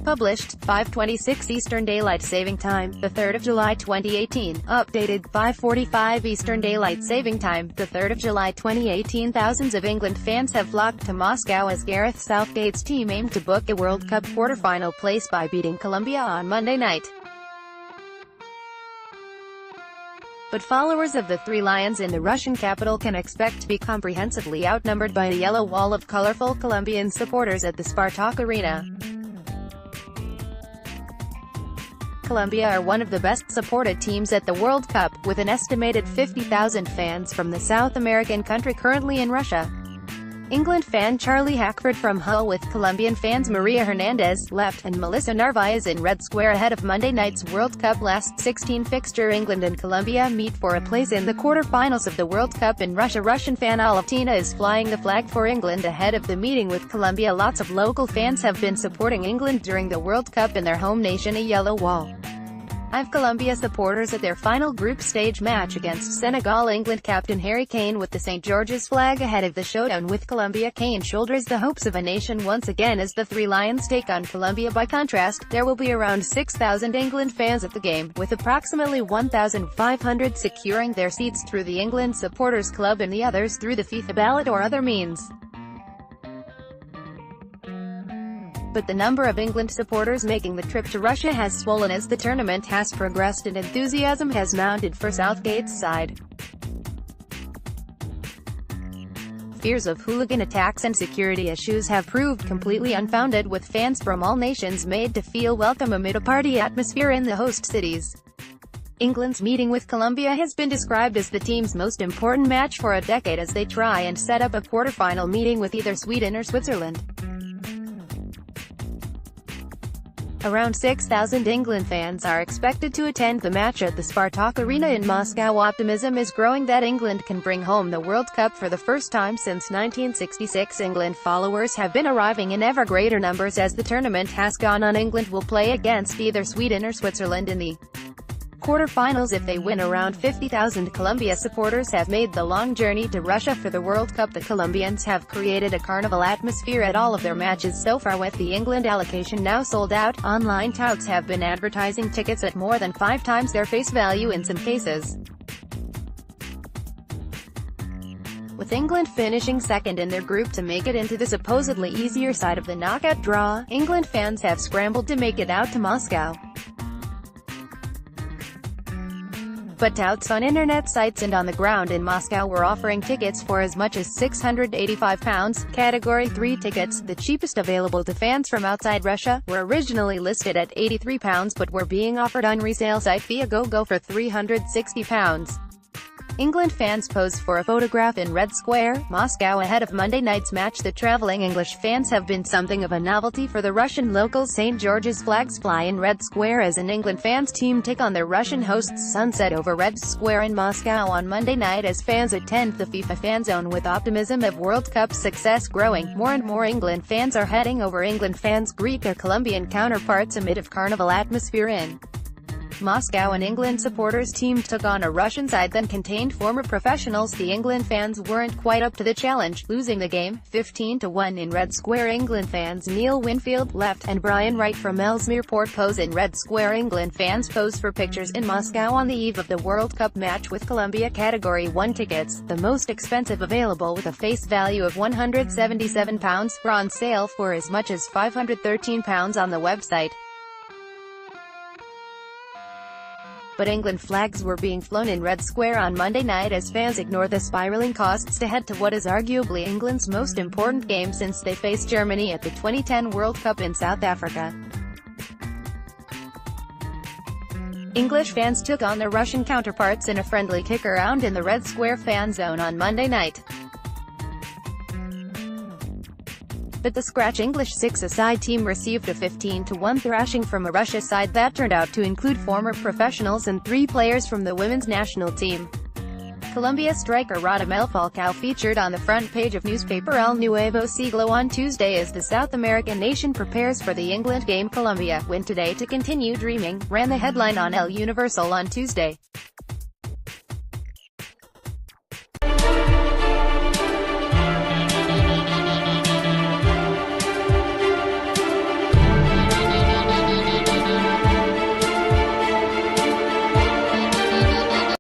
Published, 5:26 Eastern Daylight Saving Time, the 3rd of July 2018. Updated, 5:45 Eastern Daylight Saving Time, the 3rd of July 2018. Thousands of England fans have flocked to Moscow as Gareth Southgate's team aimed to book a World Cup quarter-final place by beating Colombia on Monday night. But followers of the Three Lions in the Russian capital can expect to be comprehensively outnumbered by a yellow wall of colorful Colombian supporters at the Spartak Arena. Colombia are one of the best supported teams at the World Cup, with an estimated 50,000 fans from the South American country currently in Russia. England fan Charlie Hackford from Hull with Colombian fans Maria Hernandez, left, and Melissa Narvaez in Red Square ahead of Monday night's World Cup Last 16 fixture. England and Colombia meet for a place in the quarter-finals of the World Cup in Russia. Russian fan Alevtina is flying the flag for England ahead of the meeting with Colombia. Lots of local fans have been supporting England during the World Cup in their home nation. A yellow wall of Colombia supporters at their final group stage match against Senegal. England captain Harry Kane with the St. George's flag ahead of the showdown with Colombia. Kane shoulders the hopes of a nation once again as the Three Lions take on Colombia. By contrast, there will be around 6,000 England fans at the game, with approximately 1,500 securing their seats through the England Supporters Club and the others through the FIFA ballot or other means. But the number of England supporters making the trip to Russia has swollen as the tournament has progressed and enthusiasm has mounted for Southgate's side. Fears of hooligan attacks and security issues have proved completely unfounded, with fans from all nations made to feel welcome amid a party atmosphere in the host cities. England's meeting with Colombia has been described as the team's most important match for a decade as they try and set up a quarter-final meeting with either Sweden or Switzerland. Around 6,000 England fans are expected to attend the match at the Spartak Arena in Moscow. Optimism is growing that England can bring home the World Cup for the first time since 1966. England followers have been arriving in ever greater numbers as the tournament has gone on. England will play against either Sweden or Switzerland in the quarter-finals if they win. Around 50,000 Colombia supporters have made the long journey to Russia for the World Cup. The Colombians have created a carnival atmosphere at all of their matches so far, with the England allocation now sold out. Online touts have been advertising tickets at more than 5 times their face value in some cases. With England finishing second in their group to make it into the supposedly easier side of the knockout draw, England fans have scrambled to make it out to Moscow. But touts on internet sites and on the ground in Moscow were offering tickets for as much as £685. Category 3 tickets, the cheapest available to fans from outside Russia, were originally listed at £83 but were being offered on resale site Viagogo for £360. England fans posed for a photograph in Red Square, Moscow ahead of Monday night's match. The traveling English fans have been something of a novelty for the Russian locals. St. George's flags fly in Red Square as an England fans team take on their Russian hosts. Sunset over Red Square in Moscow on Monday night as fans attend the FIFA fan zone. With optimism of World Cup success growing, more and more England fans are heading over. England fans greet their Colombian counterparts amid a carnival atmosphere in Moscow. An England supporters team took on a Russian side that contained former professionals. The England fans weren't quite up to the challenge, losing the game 15-1 in Red Square. England fans Neil Winfield, left, and Brian Wright from Ellesmere Port pose in Red Square. England fans pose for pictures in Moscow on the eve of the World Cup match with Colombia. Category 1 tickets, the most expensive available with a face value of £177, were on sale for as much as £513 on the website. But England flags were being flown in Red Square on Monday night as fans ignore the spiraling costs to head to what is arguably England's most important game since they faced Germany at the 2010 World Cup in South Africa. English fans took on their Russian counterparts in a friendly kick-around in the Red Square fan zone on Monday night. But the scratch English six-a-side team received a 15-1 thrashing from a Russia side that turned out to include former professionals and 3 players from the women's national team. Colombia striker Radamel Falcao featured on the front page of newspaper El Nuevo Siglo on Tuesday as the South American nation prepares for the England game. Colombia, win today to continue dreaming, ran the headline on El Universal on Tuesday.